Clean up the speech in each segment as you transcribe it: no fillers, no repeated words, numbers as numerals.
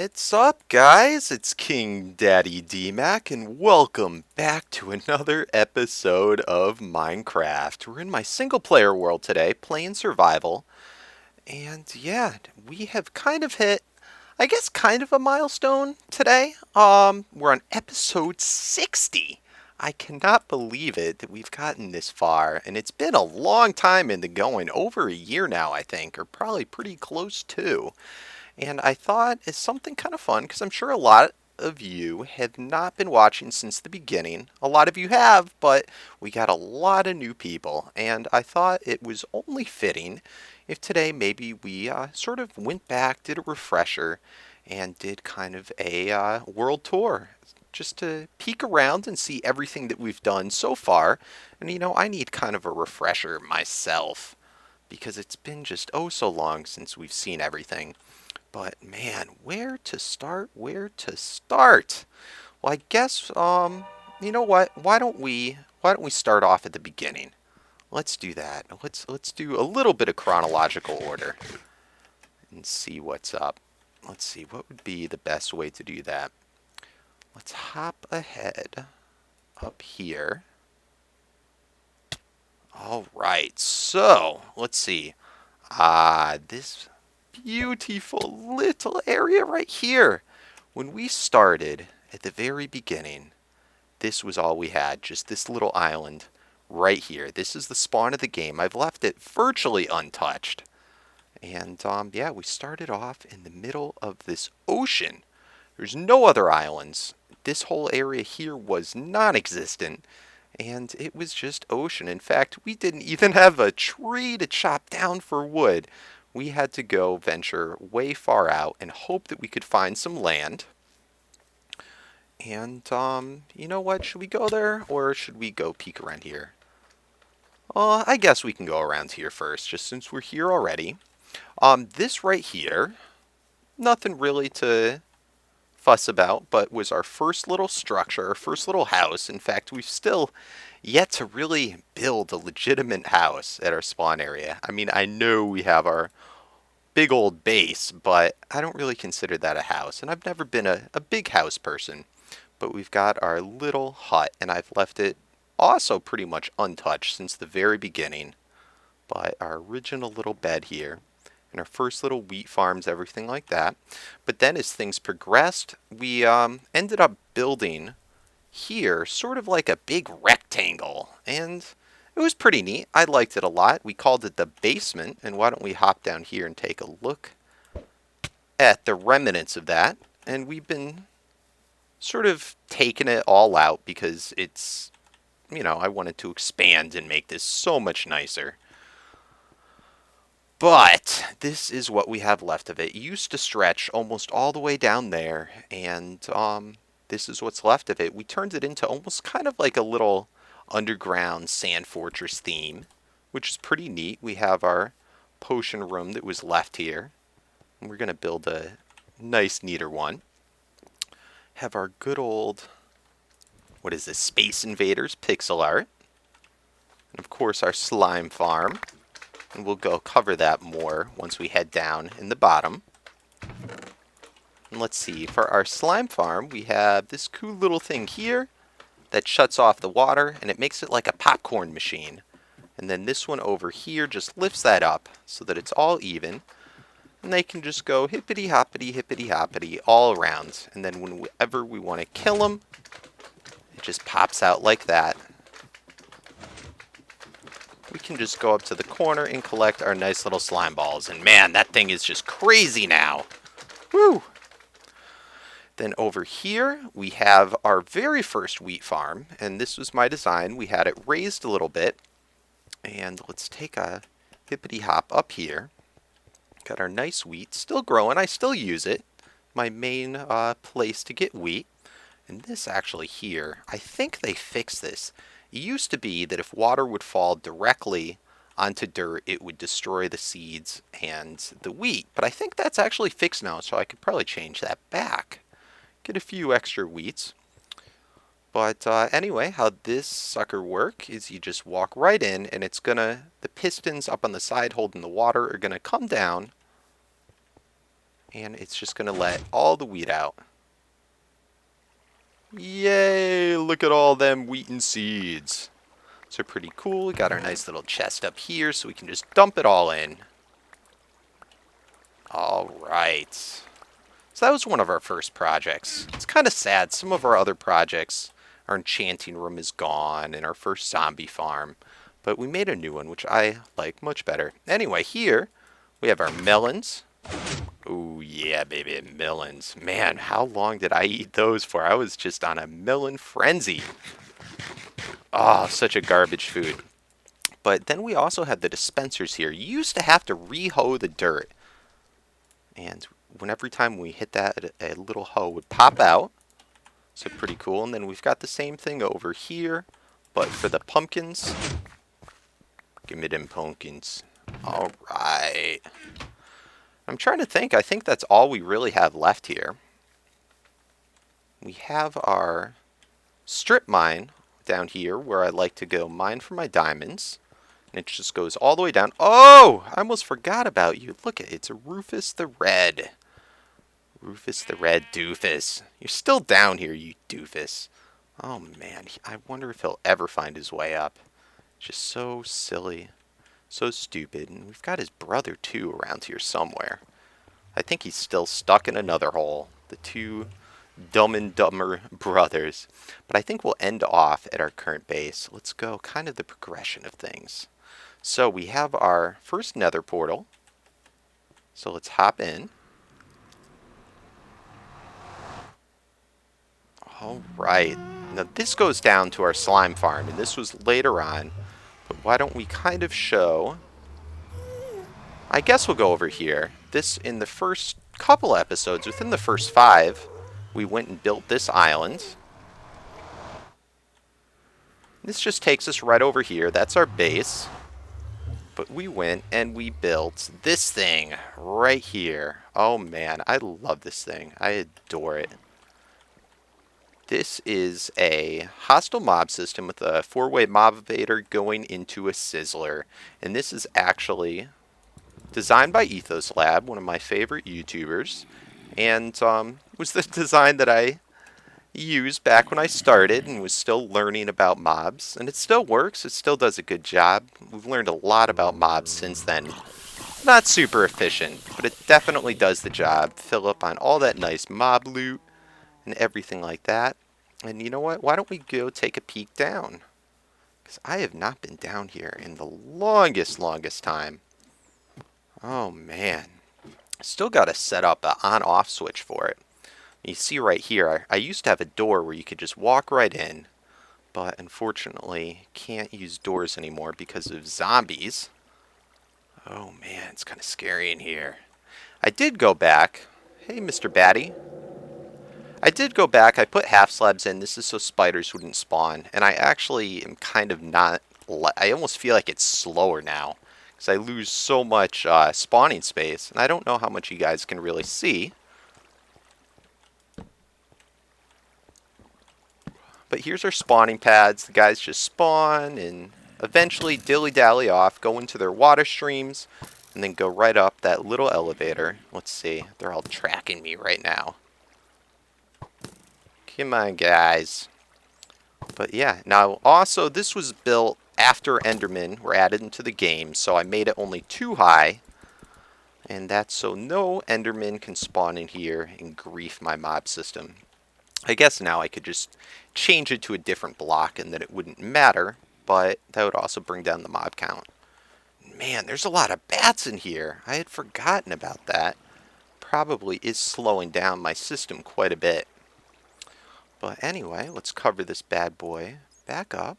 What's up, guys? It's KingDaddyDMAC, and welcome back to another episode of Minecraft. We're in my single-player world today, playing survival, and yeah, we have kind of hit, I guess, kind of a milestone today. We're on episode 60. I cannot believe it that we've gotten this far, and it's been a long time in the going, over a year now, I think, or probably pretty close to. And I thought it's something kind of fun because I'm sure a lot of you have not been watching since the beginning. A lot of you have, but we got a lot of new people. And I thought it was only fitting if today maybe we sort of went back, did a refresher, and did kind of a world tour. Just to peek around and see everything that we've done so far. And I need kind of a refresher myself because it's been just oh so long since we've seen everything. But man, where to start? Where to start? Well, I guess you know what? Why don't we start off at the beginning? Let's do that. Let's do a little bit of chronological order and see what's up. Let's see what would be the best way to do that. Let's hop ahead up here. All right. So, let's see. This beautiful little area right here. When we started at the very beginning, this was all we had, just this little island right here. This is the spawn of the game. I've left it virtually untouched. And yeah, we started off in the middle of this ocean. There's no other islands. This whole area here was non-existent. And it was just ocean. In fact, we didn't even have a tree to chop down for wood. We had to go venture way far out and hope that we could find some land. And, you know what? Should we go there or should we go peek around here? I guess we can go around here first, just since we're here already. This right here, nothing really to fuss about, but was our first little structure, our first little house. In fact, we've still yet to really build a legitimate house at our spawn area. I mean, I know we have our big old base, but I don't really consider that a house. And I've never been a big house person. But we've got our little hut, and I've left it also pretty much untouched since the very beginning. But our original little bed here, and our first little wheat farms, everything like that. But then as things progressed, we ended up building here sort of like a big rectangle. And it was pretty neat. I liked it a lot. We called it the basement, and why don't we hop down here and take a look at the remnants of that. And we've been sort of taking it all out because it's, I wanted to expand and make this so much nicer. But this is what we have left of it. It used to stretch almost all the way down there, and this is what's left of it. We turned it into almost kind of like a little underground sand fortress theme, which is pretty neat. We have our potion room that was left here, and we're going to build a nice, neater one. Have our good old, what is this, Space Invaders pixel art. And of course our slime farm. And we'll go cover that more once we head down in the bottom. And let's see, for our slime farm, we have this cool little thing here that shuts off the water, and it makes it like a popcorn machine. And then this one over here just lifts that up so that it's all even. And they can just go hippity hoppity all around. And then whenever we want to kill them, it just pops out like that. We can just go up to the corner and collect our nice little slime balls. And man, that thing is just crazy now. Woo! Then over here, we have our very first wheat farm. And this was my design. We had it raised a little bit. And let's take a hippity hop up here. Got our nice wheat, still growing. I still use it. My main place to get wheat. And this actually here, I think they fixed this. It used to be that if water would fall directly onto dirt, it would destroy the seeds and the wheat. But I think that's actually fixed now, so I could probably change that back. Get a few extra wheats. But anyway, how this sucker work is you just walk right in, and it's gonna, the pistons up on the side holding the water are gonna come down And it's just going to let all the wheat out. Yay! Look at all them wheaten seeds. So pretty cool. We got our nice little chest up here so we can just dump it all in. Alright. So that was one of our first projects. It's kind of sad. Some of our other projects, our enchanting room is gone and our first zombie farm. But we made a new one, which I like much better. Anyway, here we have our melons. Oh yeah, baby, melons. Man, how long did I eat those for? I was just on a melon frenzy. Oh, such a garbage food. But then we also had the dispensers here. You used to have to re-hoe the dirt. And every time we hit that, a little hoe would pop out. So pretty cool. And then we've got the same thing over here. But for the pumpkins, give me them pumpkins. Alright. I'm trying to think. I think that's all we really have left here. We have our strip mine down here where I like to go mine for my diamonds. And it just goes all the way down. Oh! I almost forgot about you. Look at it. It's a Rufus the Red. Rufus the Red doofus. You're still down here, you doofus. Oh, man. I wonder if he'll ever find his way up. Just so silly. So stupid. And we've got his brother, too, around here somewhere. I think he's still stuck in another hole. The two Dumb and Dumber brothers. But I think we'll end off at our current base. Let's go kind of the progression of things. So we have our first nether portal. So let's hop in. Alright. Now this goes down to our slime farm. And this was later on. But why don't we kind of show... I guess we'll go over here. This, in the first couple episodes, within the first 5, we went and built this island. This just takes us right over here. That's our base. But we went and we built this thing right here. Oh man, I love this thing. I adore it. This is a hostile mob system with a 4-way mob evader going into a sizzler. And this is actually designed by Ethos Lab, one of my favorite YouTubers. And it was the design that I used back when I started and was still learning about mobs. And it still works. It still does a good job. We've learned a lot about mobs since then. Not super efficient, but it definitely does the job. Fill up on all that nice mob loot and everything like that. And you know what? Why don't we go take a peek down? Because I have not been down here in the longest time. Oh man. Still got to set up an on-off switch for it. You see right here, I used to have a door where you could just walk right in. But unfortunately, can't use doors anymore because of zombies. Oh man, it's kind of scary in here. I did go back. Hey, Mr. Batty. I did go back. I put half slabs in. This is so spiders wouldn't spawn. And I actually am kind of not... I almost feel like it's slower now. Because I lose so much spawning space. And I don't know how much you guys can really see. But here's our spawning pads. The guys just spawn and eventually dilly-dally off, go into their water streams, and then go right up that little elevator. Let's see. They're all tracking me right now. Come on, guys. But yeah, now also this was built after Endermen were added into the game, so I made it only too high. And that's so no Enderman can spawn in here and grief my mob system. I guess now I could just change it to a different block and then it wouldn't matter, but that would also bring down the mob count. Man, there's a lot of bats in here. I had forgotten about that. Probably is slowing down my system quite a bit. But anyway, let's cover this bad boy back up.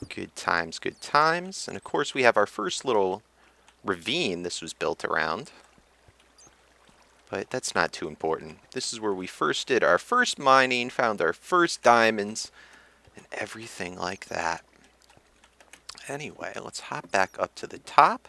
Good times, good times. And of course we have our first little ravine this was built around. But that's not too important. This is where we first did our first mining, found our first diamonds, and everything like that. Anyway, let's hop back up to the top.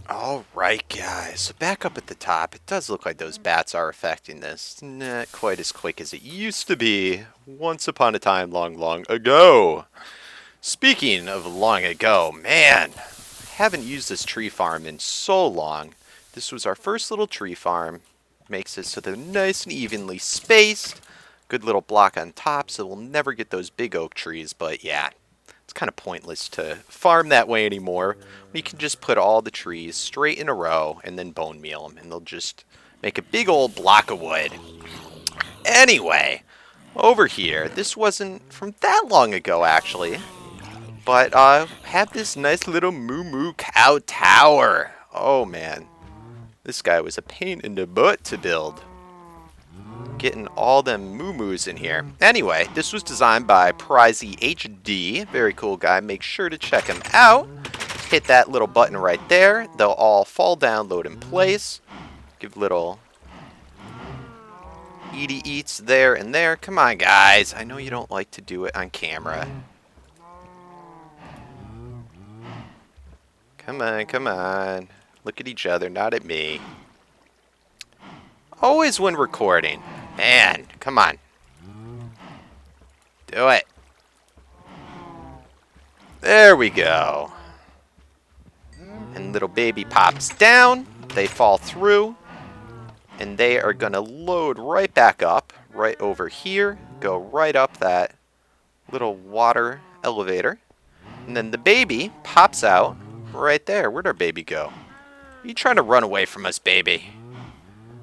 Alright guys, so back up at the top, it does look like those bats are affecting this. Not quite as quick as it used to be once upon a time long ago. Speaking of long ago, man, haven't used this tree farm in so long. This was our first little tree farm. Makes it so they're nice and evenly spaced. Good little block on top, so we'll never get those big oak trees, but yeah, it's kind of pointless to farm that way anymore. We can just put all the trees straight in a row and then bone meal them, and they'll just make a big old block of wood. Anyway, over here, this wasn't from that long ago actually, but had this nice little moo moo cow tower. Oh man, this guy was a pain in the butt to build. Getting all them moo-moos in here. Anyway, this was designed by Prizy HD. Very cool guy. Make sure to check him out. Hit that little button right there. They'll all fall down, load in place. Give little eaty eats there and there. Come on, guys. I know you don't like to do it on camera. Come on, come on. Look at each other, not at me. Always when recording. Man, come on. Do it. There we go. And little baby pops down. They fall through. And they are going to load right back up. Right over here. Go right up that little water elevator. And then the baby pops out right there. Where'd our baby go? Are you trying to run away from us, baby?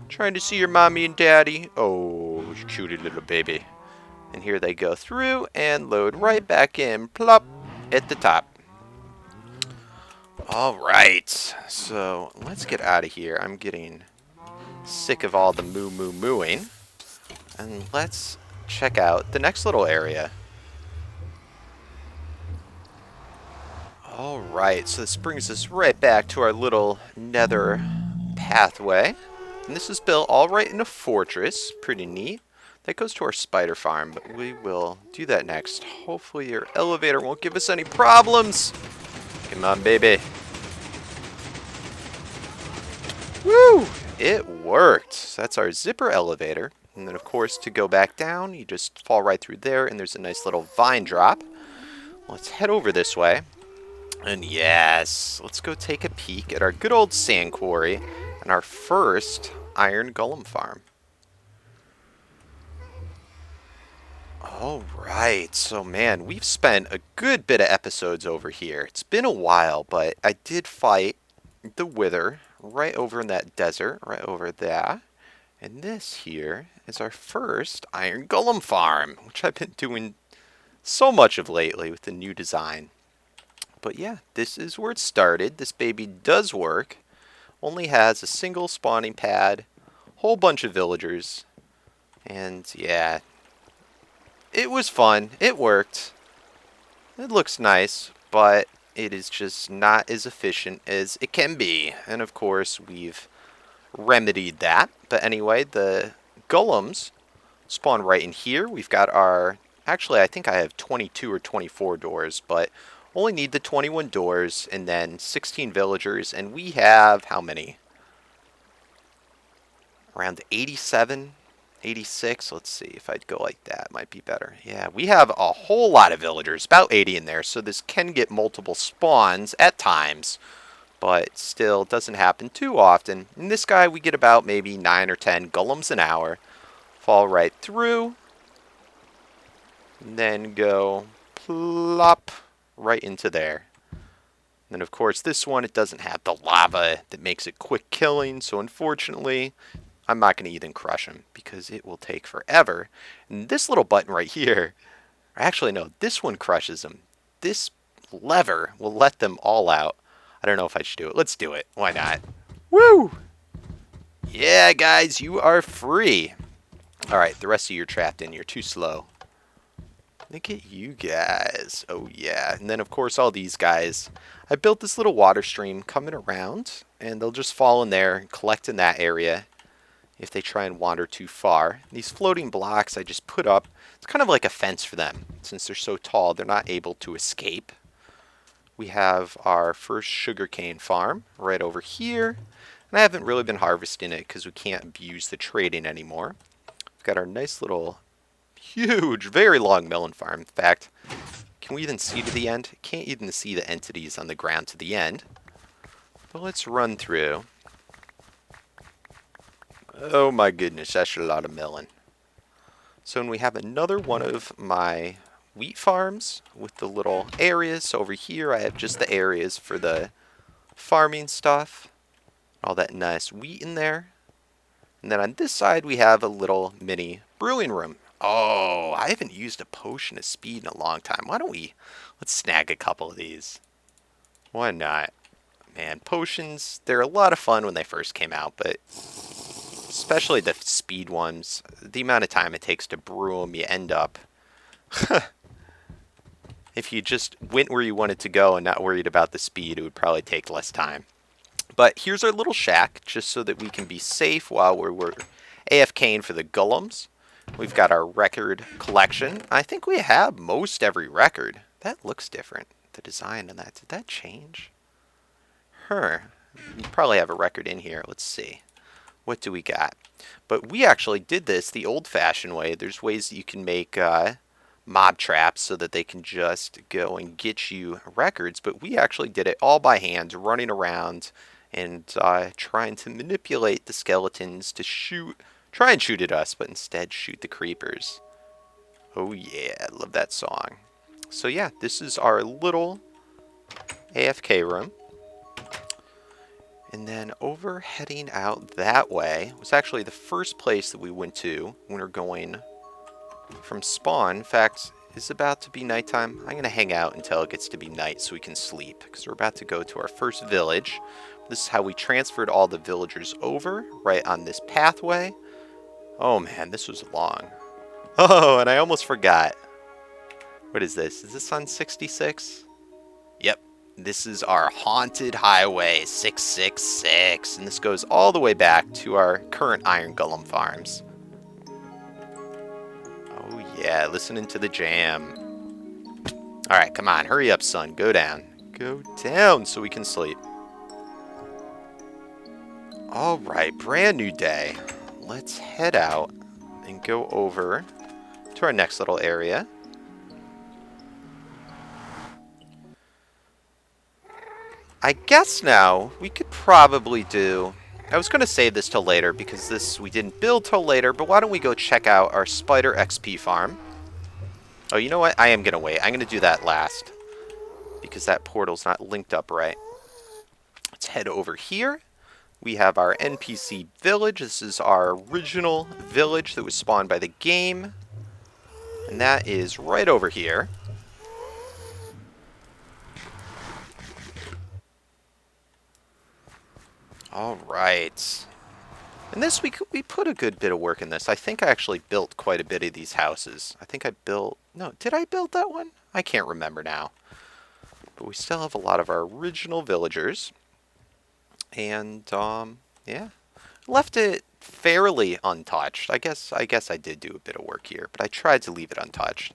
Trying to see your mommy and daddy? Oh, you cutie little baby. And here they go through and load right back in. Plop at the top. Alright, so let's get out of here. I'm getting sick of all the moo moo mooing. And let's check out the next little area. Alright, so this brings us right back to our little nether pathway. And this is built all right in a fortress. Pretty neat. That goes to our spider farm, but we will do that next. Hopefully your elevator won't give us any problems. Come on, baby. Woo! It worked. So that's our zipper elevator. And then, of course, to go back down, you just fall right through there, and there's a nice little vine drop. Let's head over this way. And yes, let's go take a peek at our good old sand quarry and our first iron golem farm. Alright, so man, we've spent a good bit of episodes over here. It's been a while, but I did fight the wither right over in that desert, right over there. And this here is our first iron golem farm, which I've been doing so much of lately with the new design. But yeah, this is where it started. This baby does work. Only has a single spawning pad, whole bunch of villagers, and yeah, it was fun. It worked. It looks nice, but it is just not as efficient as it can be. And of course, we've remedied that. But anyway, the golems spawn right in here. We've got our, actually I think I have 22 or 24 doors, but only need the 21 doors and then 16 villagers, and we have how many? Around 87, 86. Let's see if I'd go like that. Might be better. Yeah, we have a whole lot of villagers, about 80 in there, so this can get multiple spawns at times, but still doesn't happen too often. In this guy, we get about maybe 9 or 10 golems an hour. Fall right through, and then go plop right into there. And then of course this one, it doesn't have the lava that makes it quick killing, so unfortunately I'm not going to even crush him because it will take forever. And this little button right here, actually no, this one crushes them. This lever will let them all out. I don't know if I should do it. Let's do it. Why not? Woo! Yeah, guys, you are free. Alright, the rest of you are trapped in. You're too slow. Look at you guys. Oh yeah. And then of course all these guys. I built this little water stream coming around, and they'll just fall in there and collect in that area if they try and wander too far. These floating blocks I just put up. It's kind of like a fence for them. Since they're so tall, they're not able to escape. We have our first sugarcane farm right over here. And I haven't really been harvesting it because we can't abuse the trading anymore. We've got our nice little huge, very long melon farm. In fact, Can we even see to the end? Can't even see the entities on the ground to the end. But let's run through. Oh my goodness, that's a lot of melon. So when we have another one of my wheat farms with the little areas. So over here I have just the areas for the farming stuff. All that nice wheat in there. And then on this side we have a little mini brewing room. Oh, I haven't used a potion of speed in a long time. Why don't let's snag a couple of these. Why not? Man, potions, they're a lot of fun when they first came out, but especially the speed ones, the amount of time it takes to brew them, you end up... If you just went where you wanted to go and not worried about the speed, it would probably take less time. But here's our little shack, just so that we can be safe while we're AFKing for the golems. We've got our record collection. I think we have most every record. That looks different. The design on that, did that change? We probably have a record in here. Let's see. What do we got? But we actually did this the old-fashioned way. There's ways that you can make mob traps so that they can just go and get you records. But we actually did it all by hand, running around and trying to manipulate the skeletons to try and shoot at us, but instead shoot the creepers. Oh yeah, I love that song. So yeah, this is our little AFK room. And then over heading out that way was actually the first place that we went to when we were going from spawn. In fact, it's about to be nighttime. I'm going to hang out until it gets to be night so we can sleep, because we're about to go to our first village. This is how we transferred all the villagers over, right on this pathway. Oh man, this was long. Oh, and I almost forgot. What is this? Is this on 66? Yep. This is our haunted highway 666, and this goes all the way back to our current iron golem farms. Oh yeah, listening to the jam. Alright, come on, hurry up, son. Go down. Go down so we can sleep. Alright, brand new day. Let's head out and go over to our next little area. I guess now we could probably do... I was going to save this till later because we didn't build till later, but why don't we go check out our spider XP farm? Oh, you know what? I am going to wait. I'm going to do that last because that portal's not linked up right. Let's head over here. We have our NPC village. This is our original village that was spawned by the game. And that is right over here. Alright. And this, we put a good bit of work in this. I think I actually built quite a bit of these houses. I think I built... No, did I build that one? I can't remember now. But we still have a lot of our original villagers. And, yeah. Left it fairly untouched. I guess I did do a bit of work here, but I tried to leave it untouched.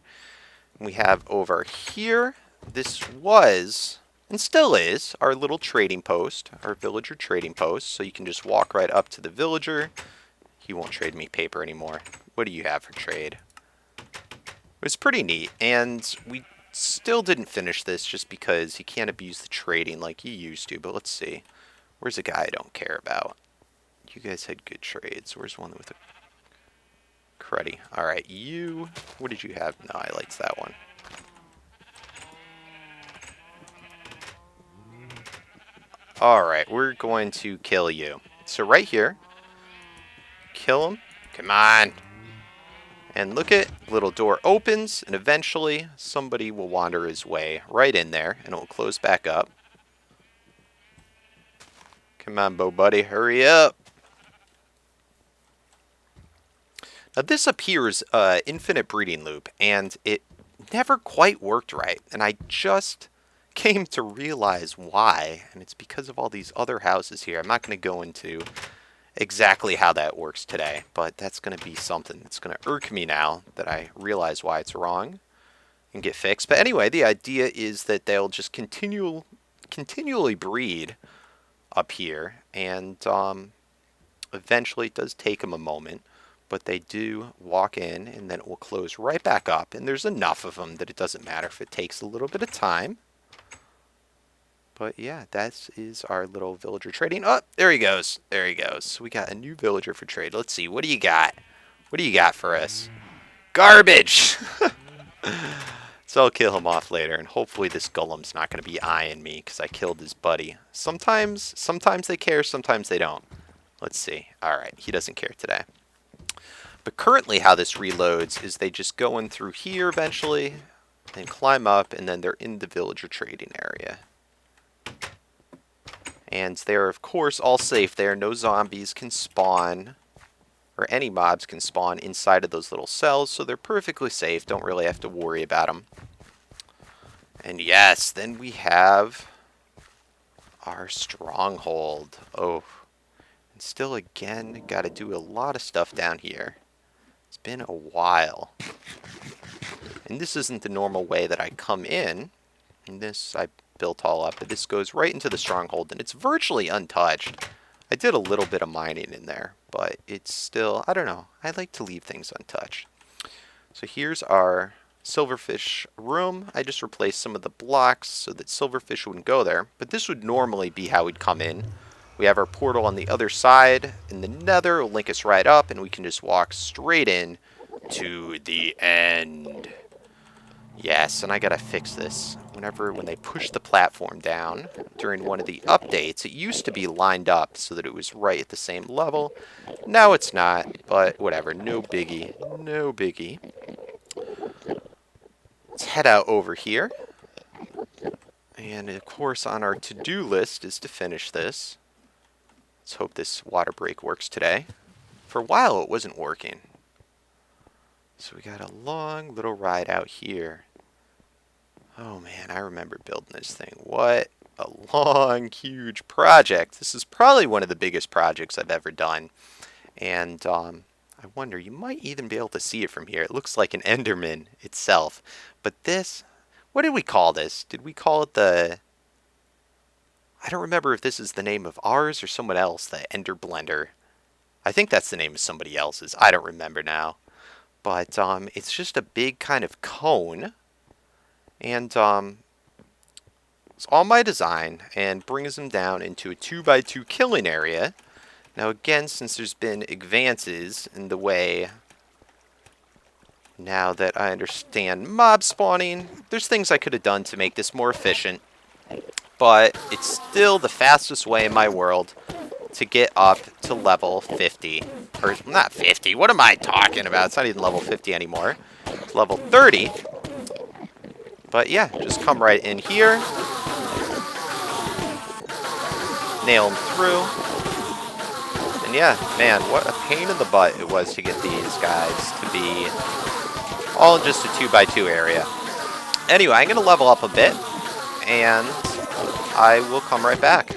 We have over here, this was... and still is our little trading post, our villager trading post. So you can just walk right up to the villager. He won't trade me paper anymore. What do you have for trade? It was pretty neat, and we still didn't finish this just because he can't abuse the trading like he used to. But let's see. Where's a guy I don't care about? You guys had good trades. Where's one with a cruddy? All right, you. What did you have? No, I liked that one. Alright, we're going to kill you. So right here, kill him. Come on. And look at, little door opens, and eventually somebody will wander his way right in there, and it will close back up. Come on, Bo Buddy, hurry up. Now this appears infinite breeding loop, and it never quite worked right. And I just came to realize why, and it's because of all these other houses here. I'm not going to go into exactly how that works today, but that's going to be something that's going to irk me now that I realize why it's wrong and get fixed. But anyway, the idea is that they'll just continually breed up here, and eventually it does take them a moment, but they do walk in, and then it will close right back up. And there's enough of them that it doesn't matter if it takes a little bit of time. But yeah, that is our little villager trading. Oh, there he goes. There he goes. So we got a new villager for trade. Let's see. What do you got? What do you got for us? Garbage! So I'll kill him off later, and hopefully this golem's not going to be eyeing me because I killed his buddy. Sometimes they care, sometimes they don't. Let's see. Alright, he doesn't care today. But currently how this reloads is they just go in through here eventually, and climb up, and then they're in the villager trading area. And they're, of course, all safe there. No zombies can spawn, or any mobs can spawn inside of those little cells, so they're perfectly safe. Don't really have to worry about them. And yes, then we have our stronghold. Oh, and still, again, got to do a lot of stuff down here. It's been a while. And this isn't the normal way that I come in. And this I built all up, but this goes right into the stronghold, and it's virtually untouched. I did a little bit of mining in there, but it's still, I don't know, I like to leave things untouched. So here's our silverfish room. I just replaced some of the blocks so that silverfish wouldn't go there, but this would normally be how we'd come in. We have our portal on the other side in the nether. It'll link us right up, and we can just walk straight in to the end. Yes, and I gotta fix this. When they push the platform down during one of the updates, it used to be lined up so that it was right at the same level. Now it's not, but whatever, no biggie, no biggie. Let's head out over here. And of course on our to-do list is to finish this. Let's hope this water break works today. For a while it wasn't working. So we got a long little ride out here. Oh man, I remember building this thing. What a long, huge project. This is probably one of the biggest projects I've ever done. And I wonder, you might even be able to see it from here. It looks like an Enderman itself. But this, what did we call this? Did we call it the... I don't remember if this is the name of ours or someone else, the Ender Blender. I think that's the name of somebody else's. I don't remember now. But it's just a big kind of cone. And it's all my design and brings them down into a 2x2 killing area. Now again, since there's been advances in the way, now that I understand mob spawning, there's things I could have done to make this more efficient. But it's still the fastest way in my world to get up to level 50. Or not 50, what am I talking about? It's not even level 50 anymore. It's level 30. But yeah, just come right in here. Nail them through. And yeah, man, what a pain in the butt it was to get these guys to be all in just a 2x2 area. Anyway, I'm going to level up a bit, and I will come right back.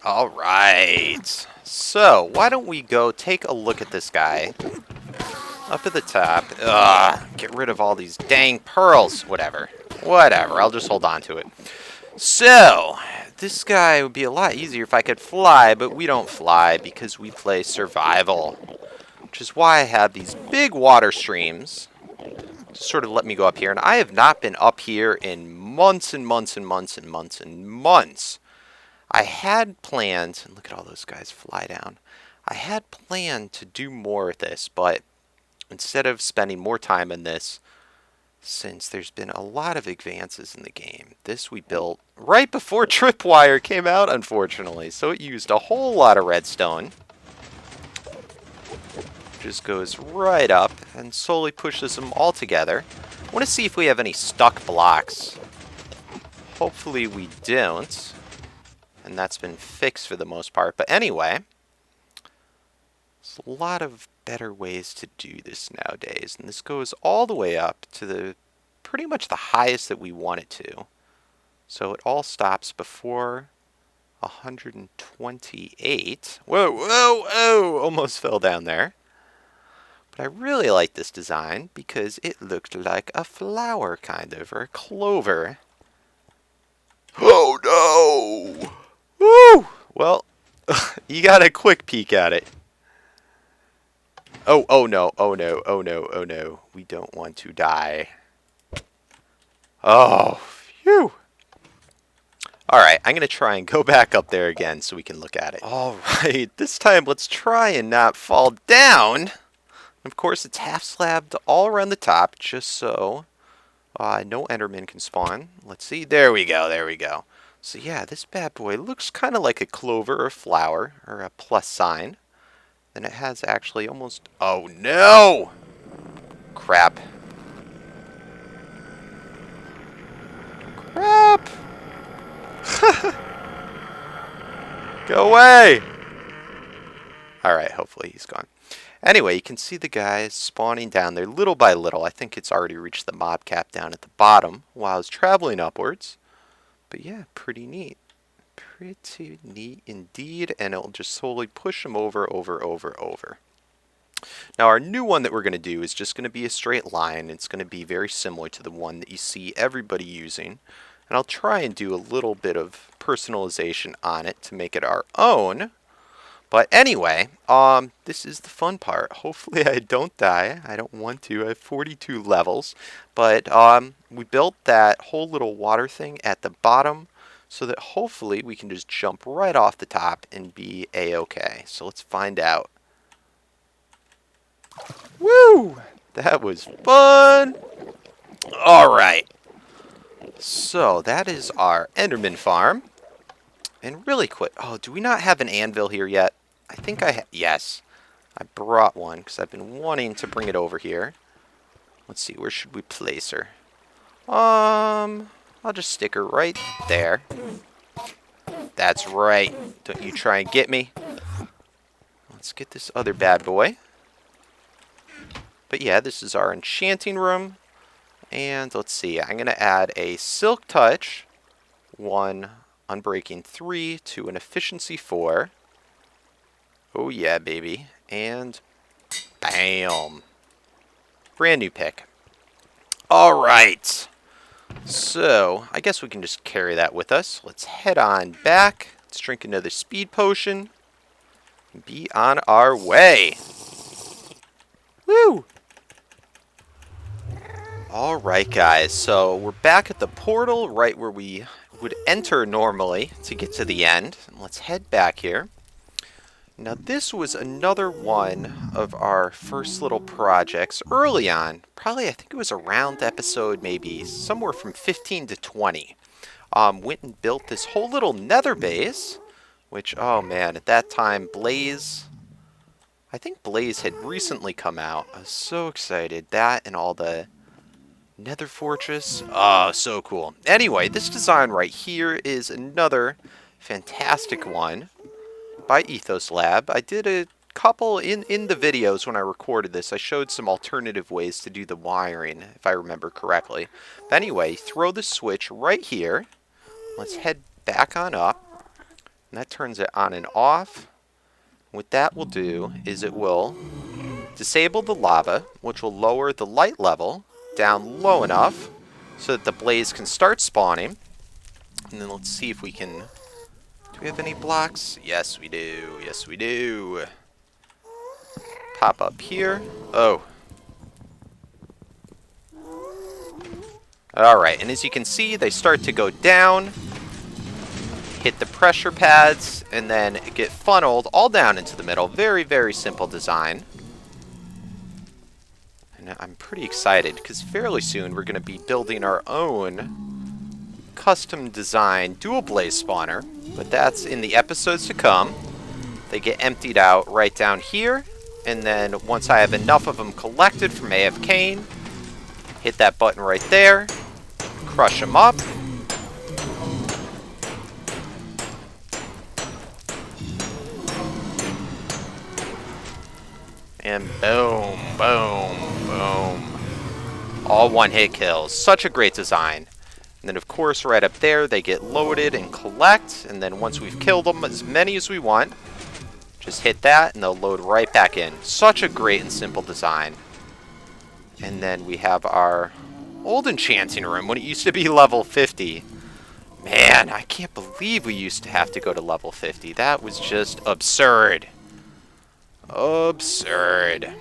Alright, so why don't we go take a look at this guy up at the top. Get rid of all these dang pearls. Whatever, I'll just hold on to it. So, this guy would be a lot easier if I could fly, but we don't fly because we play survival. Which is why I have these big water streams to sort of let me go up here. And I have not been up here in months and months and months and months and months. I had planned, and look at all those guys fly down. I had planned to do more with this, but instead of spending more time in this, since there's been a lot of advances in the game, this we built right before Tripwire came out, unfortunately. So it used a whole lot of redstone. Just goes right up and slowly pushes them all together. I want to see if we have any stuck blocks. Hopefully we don't. And that's been fixed for the most part. But anyway, there's a lot of better ways to do this nowadays. And this goes all the way up to the pretty much the highest that we want it to. So it all stops before 128. Whoa, whoa, whoa! Almost fell down there. But I really like this design because it looked like a flower, kind of, or a clover. Oh no! Woo! Well, you got a quick peek at it. Oh, oh no, oh no, oh no, oh no. We don't want to die. Oh, phew! Alright, I'm going to try and go back up there again so we can look at it. Alright, this time let's try and not fall down. Of course, it's half slabbed all around the top, just so no Enderman can spawn. Let's see. There we go. There we go. So yeah, this bad boy looks kind of like a clover or a flower or a plus sign. Then it has actually almost... Oh, no! Crap. Crap! Go away! Alright, hopefully he's gone. Anyway, you can see the guys spawning down there little by little. I think it's already reached the mob cap down at the bottom while it's traveling upwards. But yeah, pretty neat. Pretty neat indeed. And it'll just slowly push them over. Now our new one that we're going to do is just going to be a straight line. It's going to be very similar to the one that you see everybody using. And I'll try and do a little bit of personalization on it to make it our own. But anyway, this is the fun part. Hopefully I don't die. I don't want to. I have 42 levels. But we built that whole little water thing at the bottom so that hopefully we can just jump right off the top and be a-okay. So let's find out. Woo! That was fun! Alright. So that is our Enderman farm. And really quick, oh, do we not have an anvil here yet? I think yes. I brought one because I've been wanting to bring it over here. Let's see, where should we place her? I'll just stick her right there. That's right. Don't you try and get me. Let's get this other bad boy. But yeah, this is our enchanting room. And let's see, I'm going to add a silk touch, 1 unbreaking 3 to an efficiency 4. Oh yeah, baby. And bam. Brand new pick. Alright. So, I guess we can just carry that with us. Let's head on back. Let's drink another speed potion. And be on our way. Woo! Alright guys, so we're back at the portal right where we would enter normally to get to the end. Let's head back here. Now this was another one of our first little projects early on. Probably I think it was around episode maybe somewhere from 15 to 20. Went and built this whole little nether base, which, oh man, at that time Blaze, I think Blaze had recently come out. I was so excited. That and all the Nether Fortress. Oh, so cool. Anyway, this design right here is another fantastic one by Ethos Lab. I did a couple in the videos when I recorded this. I showed some alternative ways to do the wiring, if I remember correctly. But anyway, throw the switch right here. Let's head back on up. And that turns it on and off. What that will do is it will disable the lava, which will lower the light level down low enough so that the blaze can start spawning. And then let's see if we can... Do we have any blocks? Yes, we do. Yes, we do. Pop up here. Oh. Alright, and as you can see, they start to go down, hit the pressure pads, and then get funneled all down into the middle. Very, very simple design. And I'm pretty excited because fairly soon we're going to be building our own custom design dual blaze spawner. But that's in the episodes to come. They get emptied out right down here. And then once I have enough of them collected from AF Kane, hit that button right there. Crush them up. And boom, boom, boom. All one-hit kills. Such a great design. And then, of course, right up there, they get loaded and collect. And then once we've killed them, as many as we want, just hit that, and they'll load right back in. Such a great and simple design. And then we have our old enchanting room, when it used to be level 50. Man, I can't believe we used to have to go to level 50. That was just absurd. Absurd.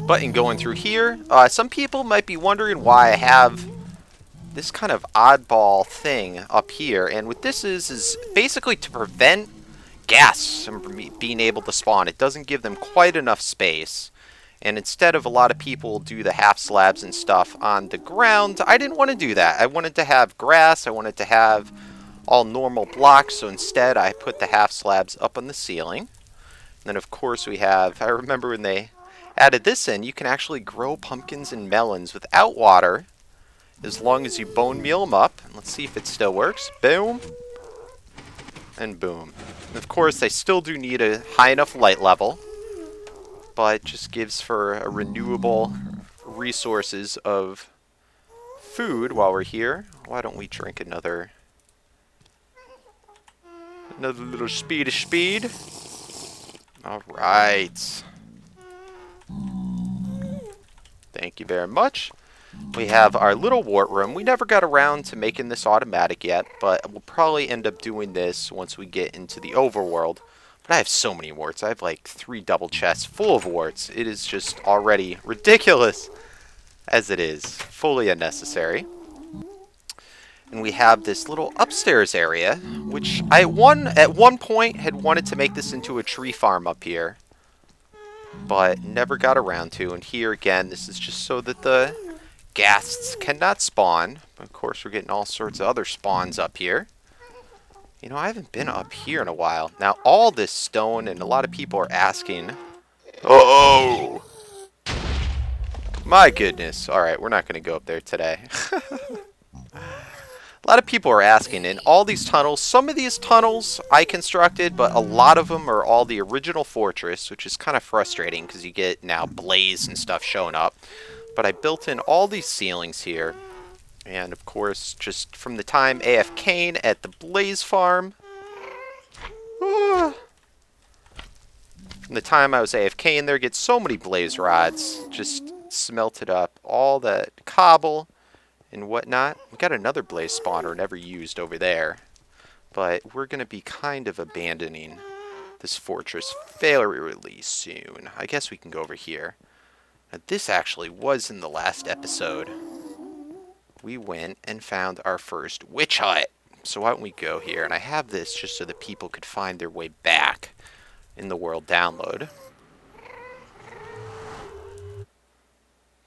But in going through here, some people might be wondering why I have this kind of oddball thing up here. And what this is basically to prevent ghasts from being able to spawn. It doesn't give them quite enough space. And instead of a lot of people do the half slabs and stuff on the ground, I didn't want to do that. I wanted to have grass. I wanted to have all normal blocks. So instead, I put the half slabs up on the ceiling. And then, of course, we have, I remember when they added this in, you can actually grow pumpkins and melons without water as long as you bone meal them up. And let's see if it still works. Boom. And boom. And of course, they still do need a high enough light level, but it just gives for a renewable resources of food while we're here. Why don't we drink another little speed. All right. Thank you very much. We have our little wart room. We never got around to making this automatic yet, but we'll probably end up doing this once we get into the overworld. But I have so many warts. I have like 3 double chests full of warts. It is just already ridiculous as it is. Fully unnecessary. And we have this little upstairs area, which I at one point had wanted to make this into a tree farm up here, but never got around to. And here again, this is just so that the ghasts cannot spawn. Of course, we're getting all sorts of other spawns up here. You know, I haven't been up here in a while. Now, all this stone, and a lot of people are asking... Oh! My goodness. Alright, we're not going to go up there today. A lot of people are asking, in all these tunnels, some of these tunnels I constructed, but a lot of them are all the original fortress, which is kind of frustrating because you get now blaze and stuff showing up. But I built in all these ceilings here. And of course, just from the time AFK'ing at the blaze farm. From the time I was AFK'ing there, get so many blaze rods. Just smelted up all that cobble and whatnot. We got another blaze spawner never used over there. But we're going to be kind of abandoning this fortress fairly soon. I guess we can go over here. Now, this actually was in the last episode. We went and found our first witch hut. So why don't we go here? And I have this just so that people could find their way back in the world download.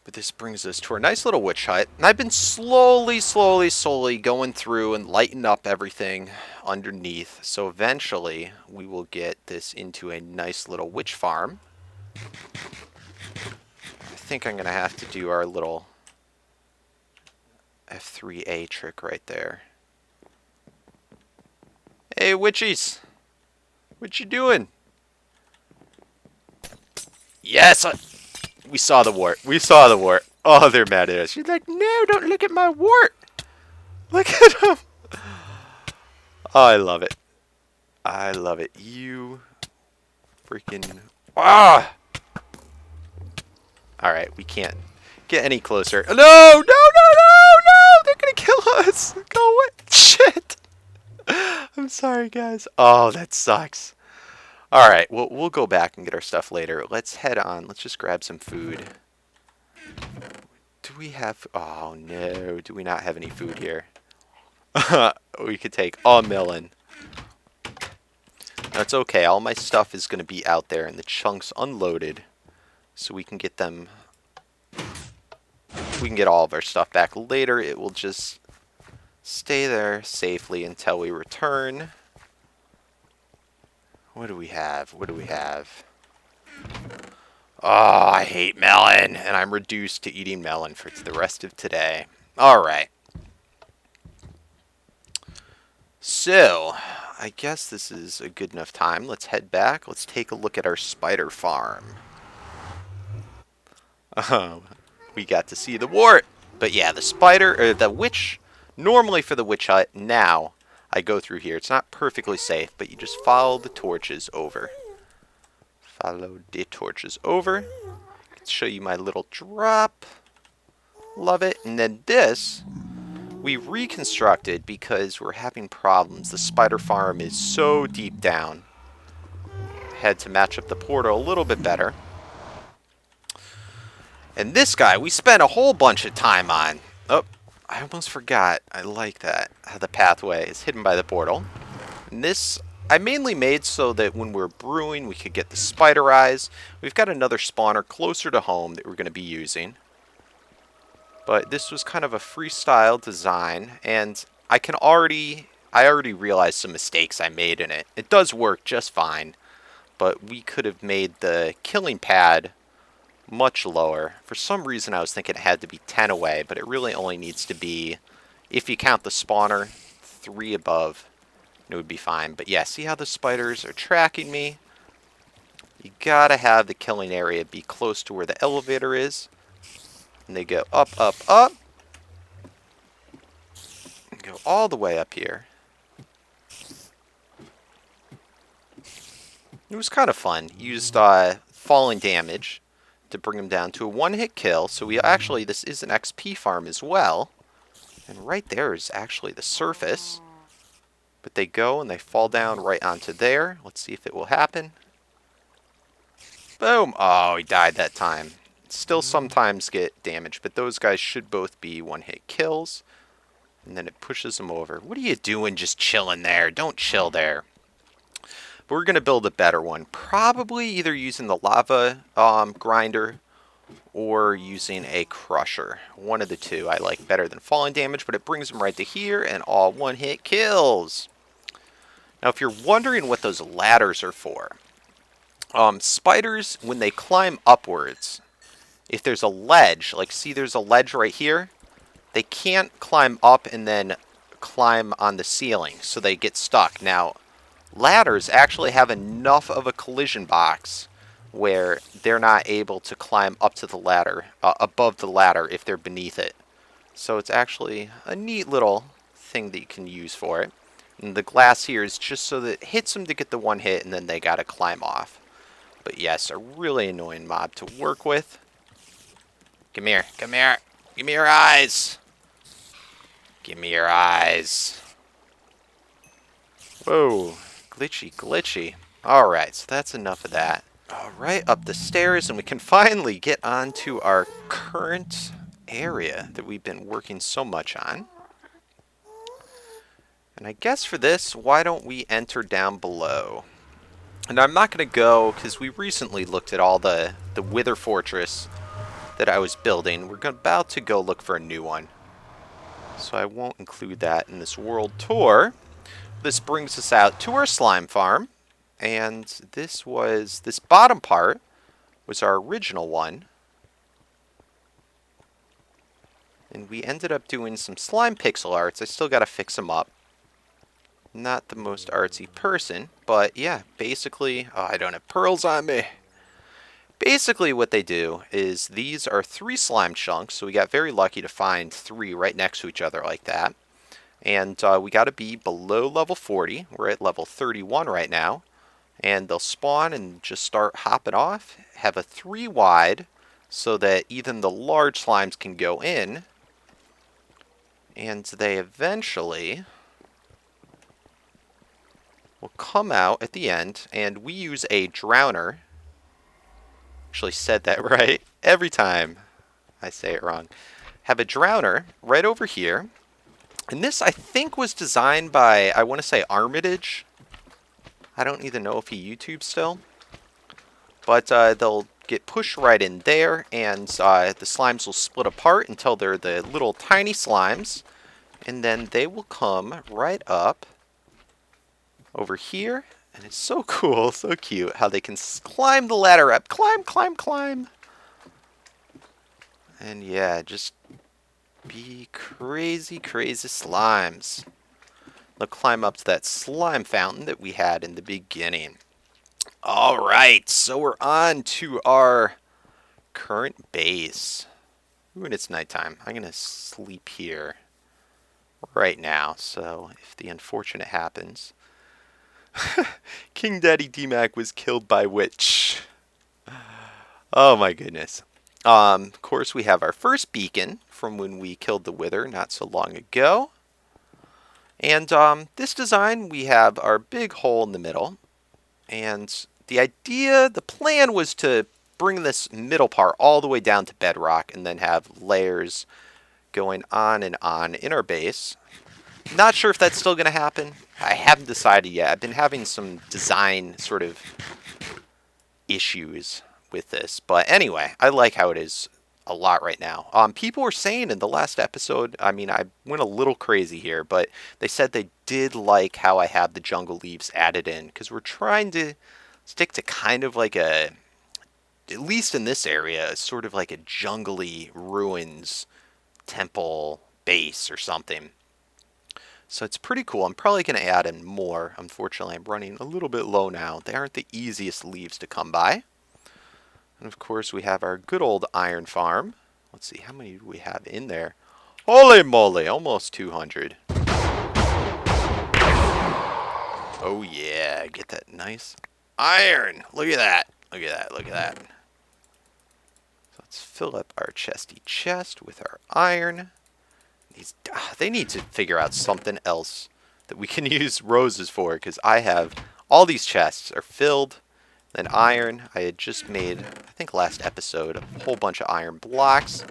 But this brings us to our nice little witch hut. And I've been slowly going through and lighting up everything underneath. So eventually we will get this into a nice little witch farm. I think I'm going to have to do our little F3A trick right there. Hey, witchies! What you doing? Yes! We saw the wart. We saw the wart. Oh, they're mad at us. She's like, no, don't look at my wart! Look at him! Oh, I love it. I love it. You freaking... Ah! Alright, we can't get any closer. No! No, no, no, no! They're gonna kill us! Go away! Shit! I'm sorry, guys. Oh, that sucks. Alright, we'll go back and get our stuff later. Let's head on. Let's just grab some food. Do we have... Oh, no. Do we not have any food here? We could take a melon. That's okay. All my stuff is going to be out there and the chunks unloaded. So we can get them... We can get all of our stuff back later. It will just stay there safely until we return. What do we have? What do we have? Oh, I hate melon. And I'm reduced to eating melon for the rest of today. Alright. So, I guess this is a good enough time. Let's head back. Let's take a look at our spider farm. Um, we got to see the wart. But yeah, the spider, or the witch, normally for the witch hut, now I go through here. It's not perfectly safe, but you just follow the torches over. Follow the torches over. Let's show you my little drop. Love it. And then this, we reconstructed because we're having problems. The spider farm is so deep down. Had to match up the portal a little bit better. And this guy, we spent a whole bunch of time on. Oh, I almost forgot. I like that. How the pathway is hidden by the portal. And this, I mainly made so that when we're brewing, we could get the spider eyes. We've got another spawner closer to home that we're going to be using. But this was kind of a freestyle design, and I already realized some mistakes I made in it. It does work just fine, but we could have made the killing pad much lower. For some reason I was thinking it had to be 10 away, but it really only needs to be, if you count the spawner, 3 above. It would be fine. But yeah, see how the spiders are tracking me? You gotta have the killing area be close to where the elevator is. And they go up, up, up. And go all the way up here. It was kind of fun. Used falling damage to bring them down to a one-hit kill. So this is an XP farm as well. And right there is actually the surface. But they go and they fall down right onto there. Let's see if it will happen. Boom! Oh, he died that time. Still sometimes get damaged, but those guys should both be one-hit kills. And then it pushes them over. What are you doing just chilling there? Don't chill there. But we're going to build a better one. Probably either using the lava grinder or using a crusher. One of the two I like better than falling damage, but it brings them right to here and all one-hit kills. Now, if you're wondering what those ladders are for, spiders, when they climb upwards, if there's a ledge, like see there's a ledge right here, they can't climb up and then climb on the ceiling, so they get stuck. Now, ladders actually have enough of a collision box where they're not able to climb up to the ladder, above the ladder if they're beneath it. So it's actually a neat little thing that you can use for it. And the glass here is just so that it hits them to get the one hit and then they gotta climb off. But yes, a really annoying mob to work with. Come here, come here. Give me your eyes. Give me your eyes. Whoa, glitchy, glitchy. Alright, so that's enough of that. Alright, up the stairs, and we can finally get onto our current area that we've been working so much on. And I guess for this, why don't we enter down below? And I'm not going to go, because we recently looked at all the Wither Fortress that I was building. We're about to go look for a new one. So I won't include that in this world tour. This brings us out to our slime farm. And this bottom part was our original one. And we ended up doing some slime pixel arts. I still got to fix them up. Not the most artsy person, but yeah, basically, oh, I don't have pearls on me. Basically what they do is these are 3 slime chunks, so we got very lucky to find 3 right next to each other like that. And we got to be below level 40. We're at level 31 right now. And they'll spawn and just start hopping off. Have a 3 wide so that even the large slimes can go in. And they eventually will come out at the end. And we use a drowner. Actually said that right every time I say it wrong. Have a drowner right over here. And this, I think, was designed by, I want to say, Armitage. I don't even know if he YouTubes still. But they'll get pushed right in there, and the slimes will split apart until they're the little tiny slimes. And then they will come right up over here. And it's so cool, so cute, how they can climb the ladder up. Climb, climb, climb. And yeah, just be crazy, crazy slimes. They'll climb up to that slime fountain that we had in the beginning. Alright, so we're on to our current base. Ooh, and it's nighttime. I'm going to sleep here right now, so if the unfortunate happens. KingDaddyDMAC was killed by which? Oh my goodness. Of course, we have our first beacon from when we killed the Wither not so long ago. And this design, we have our big hole in the middle. And the plan was to bring this middle part all the way down to bedrock and then have layers going on and on in our base. Not sure if that's still going to happen. I haven't decided yet. I've been having some design sort of issues with this. But anyway, I like how it is a lot right now. People were saying in the last episode, I mean, I went a little crazy here, but they said they did like how I have the jungle leaves added in, because we're trying to stick to kind of like a, at least in this area, sort of like a jungly ruins temple base or something. So it's pretty cool. I'm probably going to add in more. Unfortunately, I'm running a little bit low now. They aren't the easiest leaves to come by. And of course, we have our good old iron farm. Let's see, how many do we have in there? Holy moly, almost 200. Oh yeah, get that nice iron. Look at that. Look at that. Look at that. So let's fill up our chesty chest with our iron. They need to figure out something else that we can use roses for, because I have all these chests are filled. Then iron, I had just made, I think last episode, a whole bunch of iron blocks.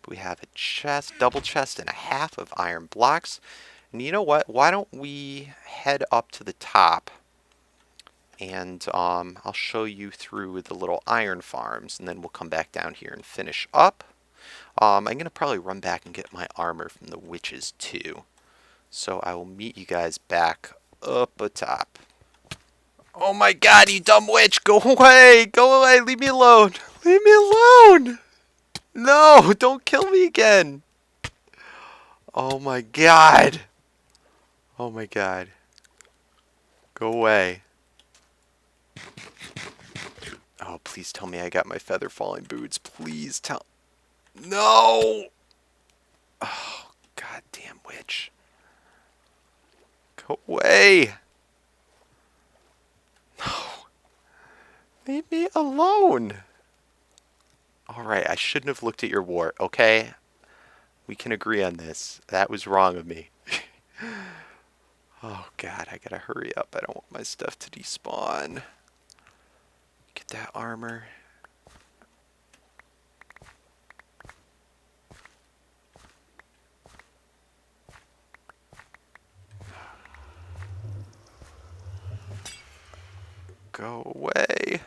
We have a chest, double chest and a half of iron blocks. And you know what? Why don't we head up to the top, and I'll show you through the little iron farms, and then we'll come back down here and finish up. I'm going to probably run back and get my armor from the witches too. So I will meet you guys back up atop. Oh my god, you dumb witch! Go away! Go away! Leave me alone! Leave me alone! No! Don't kill me again! Oh my god! Oh my god. Go away. Oh, please tell me I got my feather falling boots. Please tell... No! Oh, goddamn witch. Go away! No. Leave me alone! Alright, I shouldn't have looked at your wart, okay? We can agree on this. That was wrong of me. Oh god, I gotta hurry up. I don't want my stuff to despawn. Get that armor. Go away.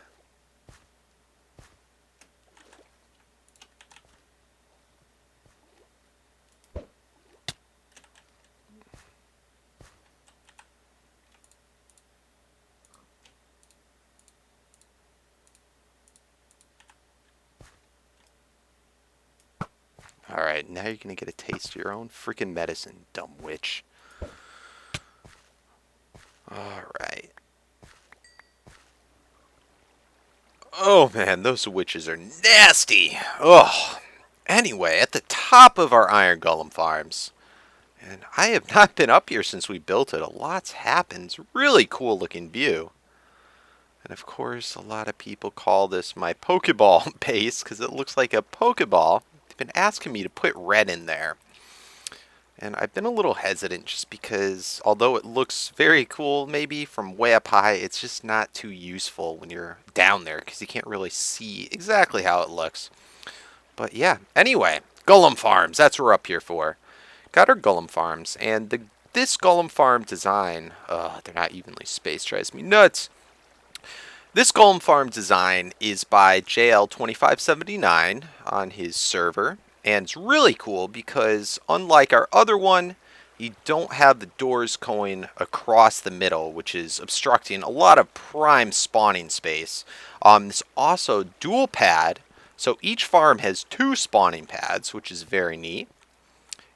Alright, now you're gonna get a taste of your own freaking medicine, dumb witch. Alright. Oh man, those witches are nasty! Ugh. Anyway, at the top of our iron golem farms. And I have not been up here since we built it. A lot's happened. It's a really cool looking view. And of course, a lot of people call this my Pokeball base because it looks like a Pokeball. They've been asking me to put red in there. And I've been a little hesitant just because, although it looks very cool maybe from way up high, it's just not too useful when you're down there because you can't really see exactly how it looks. But yeah, anyway, Golem Farms, that's what we're up here for. Got our Golem Farms, and this Golem Farm design, they're not evenly spaced, drives me nuts. This Golem Farm design is by JL2579 on his server. And it's really cool because unlike our other one, you don't have the doors going across the middle, which is obstructing a lot of prime spawning space. It's also dual pad, so each farm has 2 spawning pads, which is very neat.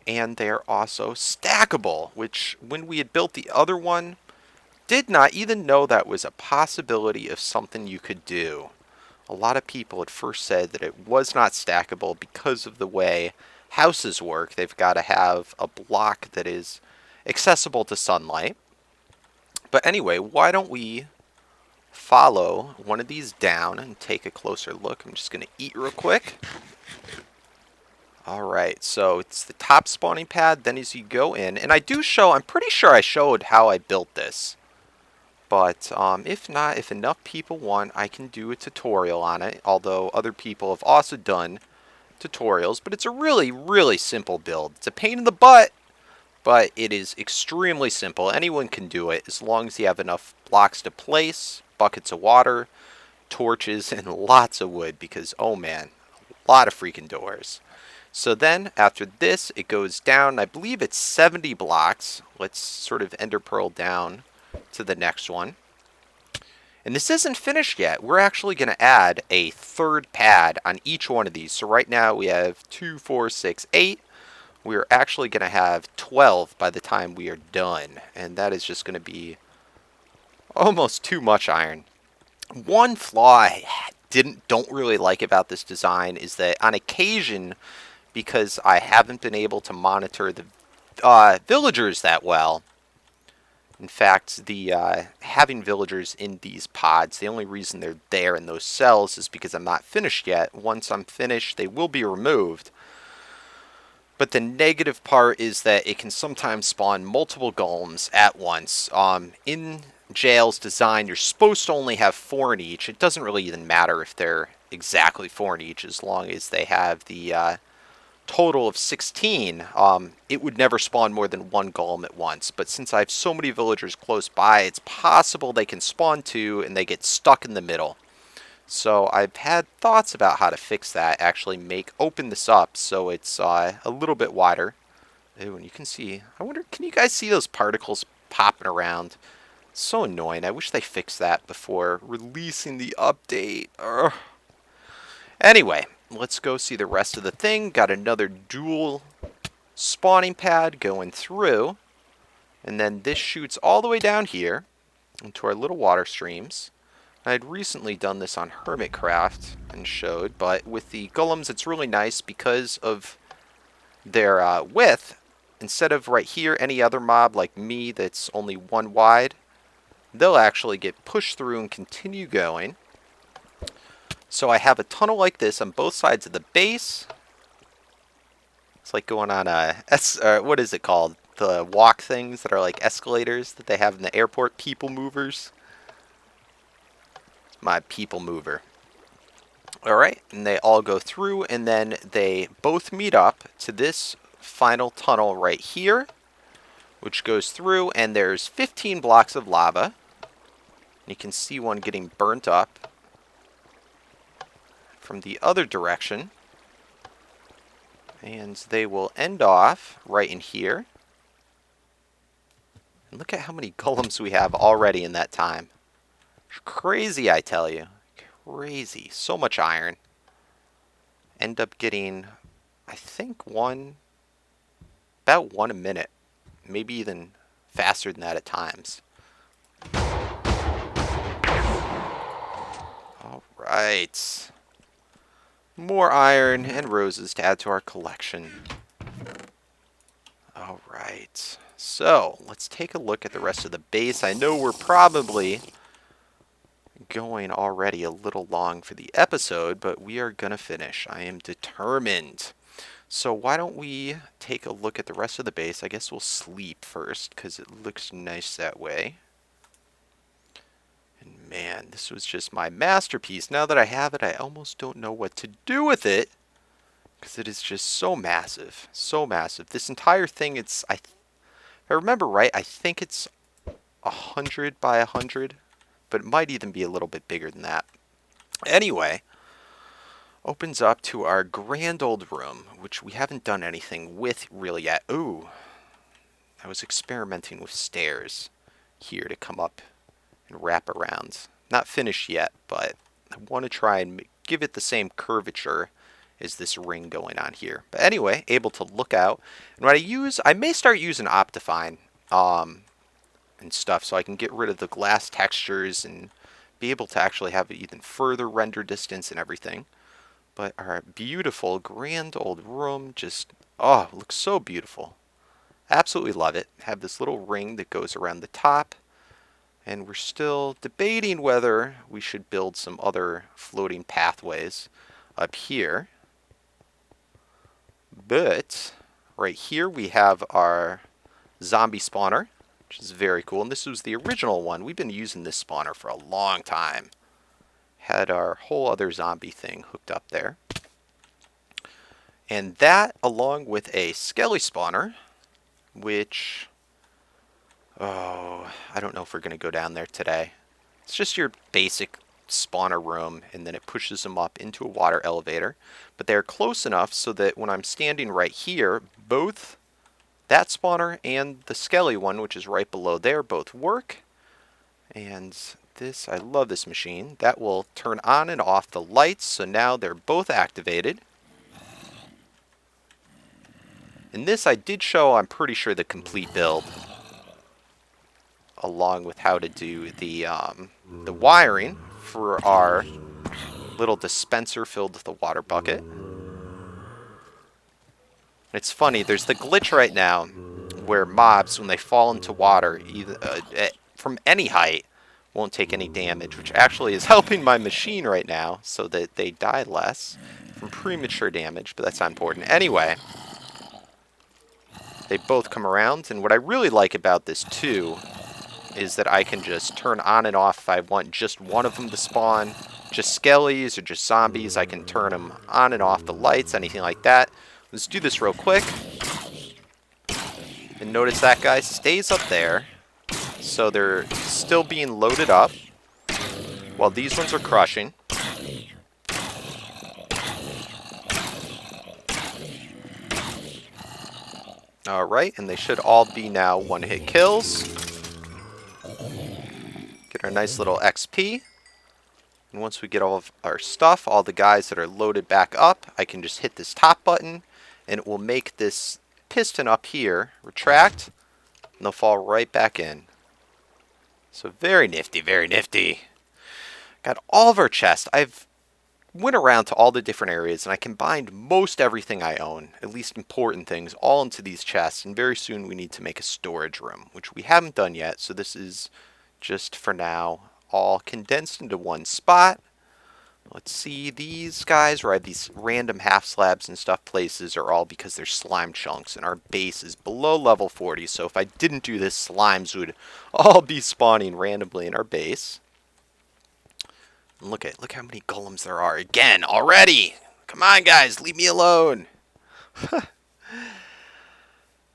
And they're also stackable, which when we had built the other one, did not even know that was a possibility of something you could do. A lot of people at first said that it was not stackable because of the way houses work. They've got to have a block that is accessible to sunlight. But anyway, why don't we follow one of these down and take a closer look. I'm just going to eat real quick. Alright, so it's the top spawning pad, then as you go in, and I'm pretty sure I showed how I built this. But if not, if enough people want, I can do a tutorial on it, although other people have also done tutorials. But it's a really, really simple build. It's a pain in the butt, but it is extremely simple. Anyone can do it as long as you have enough blocks to place, buckets of water, torches, and lots of wood, because, oh man, a lot of freaking doors. So then, after this, it goes down, I believe it's 70 blocks. Let's sort of ender pearl down to the next one. And this isn't finished yet. We're actually going to add a third pad on each one of these. So right now we have 2, 4, 6, 8. We're actually going to have 12 by the time we are done. And that is just going to be almost too much iron. One flaw I don't really like about this design is that on occasion, because I haven't been able to monitor the villagers that well. In fact, having villagers in these pods, the only reason they're there in those cells is because I'm not finished yet. Once I'm finished, they will be removed. But the negative part is that it can sometimes spawn multiple golems at once. In jail's design, you're supposed to only have 4 in each. It doesn't really even matter if they're exactly 4 in each, as long as they have the total of 16. It would never spawn more than 1 golem at once. But since I have so many villagers close by, it's possible they can spawn 2 and they get stuck in the middle. So I've had thoughts about how to fix that, actually open this up so it's a little bit wider. Ooh, and you can see, I wonder, can you guys see those particles popping around? So annoying. I wish they fixed that before releasing the update. Ugh. Anyway, let's go see the rest of the thing. Got another dual spawning pad going through. And then this shoots all the way down here into our little water streams. I had recently done this on Hermitcraft and showed, but with the golems it's really nice because of their width. Instead of right here, any other mob like me that's only 1 wide, they'll actually get pushed through and continue going. So I have a tunnel like this on both sides of the base. It's like going on what is it called? The walk things that are like escalators that they have in the airport, people movers. My people mover. Alright, and they all go through, and then they both meet up to this final tunnel right here, which goes through, and there's 15 blocks of lava. You can see one getting burnt up from the other direction. And they will end off right in here. And look at how many golems we have already in that time. Crazy, I tell you. Crazy. So much iron. End up getting, I think, about 1 a minute. Maybe even faster than that at times. Alright. More iron and roses to add to our collection. Alright. So, let's take a look at the rest of the base. I know we're probably going already a little long for the episode, but we are gonna finish. I am determined. So why don't we take a look at the rest of the base? I guess we'll sleep first because it looks nice that way. And man, this was just my masterpiece. Now that I have it, I almost don't know what to do with it because it is just so massive. So massive. This entire thing, if I remember right, I think it's 100 by 100. But it might even be a little bit bigger than that. Anyway, opens up to our grand old room, which we haven't done anything with really yet. Ooh, I was experimenting with stairs here to come up and wrap around. Not finished yet, but I want to try and give it the same curvature as this ring going on here. But anyway, able to look out. And what I may start using Optifine. And stuff, so I can get rid of the glass textures and be able to actually have even further render distance and everything. But our beautiful, grand old room just, oh, looks so beautiful. Absolutely love it. Have this little ring that goes around the top. And we're still debating whether we should build some other floating pathways up here. But right here we have our zombie spawner, which is very cool. And this was the original one. We've been using this spawner for a long time. Had our whole other zombie thing hooked up there. And that, along with a skelly spawner, which, oh, I don't know if we're going to go down there today. It's just your basic spawner room, and then it pushes them up into a water elevator. But they're close enough so that when I'm standing right here, both that spawner and the skelly one, which is right below there, both work. And this, I love this machine. That will turn on and off the lights, so now they're both activated. In this, I did show, I'm pretty sure, the complete build, along with how to do the wiring for our little dispenser filled with a water bucket. It's funny, there's the glitch right now where mobs, when they fall into water, either from any height, won't take any damage, which actually is helping my machine right now so that they die less from premature damage, but that's not important. Anyway, they both come around, and what I really like about this too is that I can just turn on and off if I want just one of them to spawn. Just skellies or just zombies, I can turn them on and off the lights, anything like that. Let's do this real quick. And notice that guy stays up there. So they're still being loaded up while these ones are crushing. Alright, and they should all be now one-hit kills. Get our nice little XP. And once we get all of our stuff, all the guys that are loaded back up, I can just hit this top button, and it will make this piston up here retract, and they'll fall right back in. So very nifty, very nifty. Got all of our chests. I've went around to all the different areas, and I combined most everything I own, at least important things, all into these chests. And very soon we need to make a storage room, which we haven't done yet. So this is just for now all condensed into one spot. Let's see, these guys where I have these random half slabs and stuff places are all because they're slime chunks, and our base is below level 40, so if I didn't do this, slimes would all be spawning randomly in our base. And look how many golems there are again already. Come on, guys, leave me alone.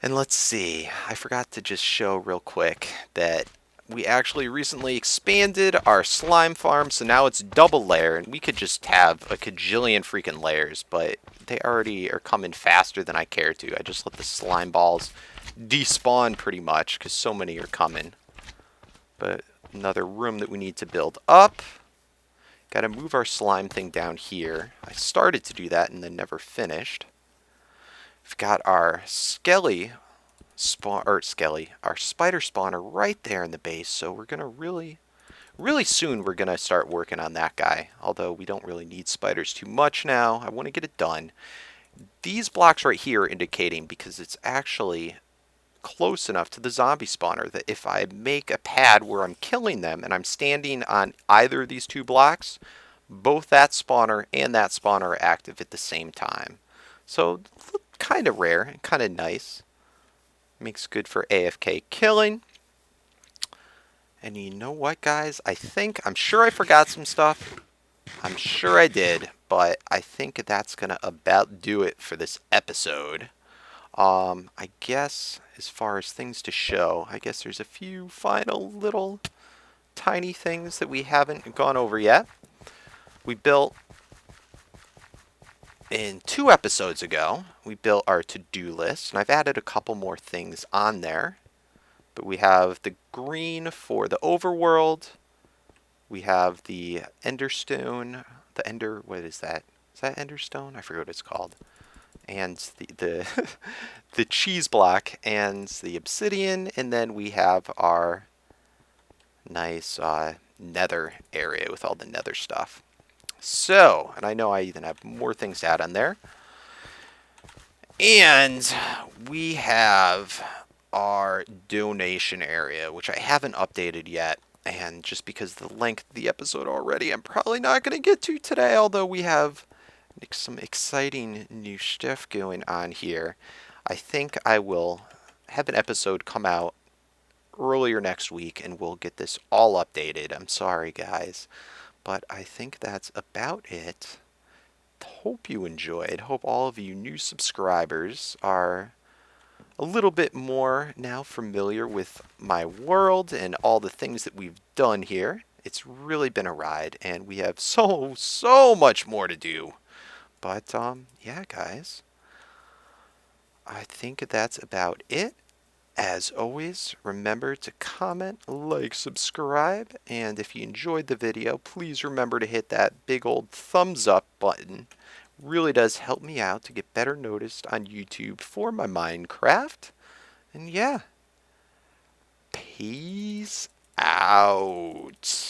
And let's see, I forgot to just show real quick that we actually recently expanded our slime farm, so now it's double layer, and we could just have a cajillion freaking layers, but they already are coming faster than I care to. I just let the slime balls despawn pretty much, because so many are coming. But another room that we need to build up. Got to move our slime thing down here. I started to do that and then never finished. We've got our skelly our spider spawner right there in the base, so we're gonna really soon we're gonna start working on that guy, although we don't really need spiders too much now. I want to get it done. These blocks right here are indicating, because it's actually close enough to the zombie spawner, that if I make a pad where I'm killing them and I'm standing on either of these two blocks, both that spawner and that spawner are active at the same time. So kind of rare and kind of nice. Makes good for AFK killing. And you know what, guys? I'm sure I forgot some stuff. I'm sure I did, but I think that's going to about do it for this episode. I guess as far as things to show, I guess there's a few final little tiny things that we haven't gone over yet. We built, in 2 episodes ago, we built our to-do list, and I've added a couple more things on there. But we have the green for the overworld. We have the enderstone, what is that? Is that enderstone? I forget what it's called. And the the cheese block and the obsidian, and then we have our nice nether area with all the nether stuff. So, and I know I even have more things to add on there. And we have our donation area, which I haven't updated yet. And just because of the length of the episode already, I'm probably not going to get to today, although we have some exciting new stuff going on here. I think I will have an episode come out earlier next week and we'll get this all updated. I'm sorry, guys, but I think that's about it. Hope you enjoyed. Hope all of you new subscribers are a little bit more now familiar with my world and all the things that we've done here. It's really been a ride, and we have so much more to do. But, yeah, guys, I think that's about it. As always, remember to comment, like, subscribe, and if you enjoyed the video, please remember to hit that big old thumbs up button. Really does help me out to get better noticed on YouTube for my Minecraft. And yeah, peace out.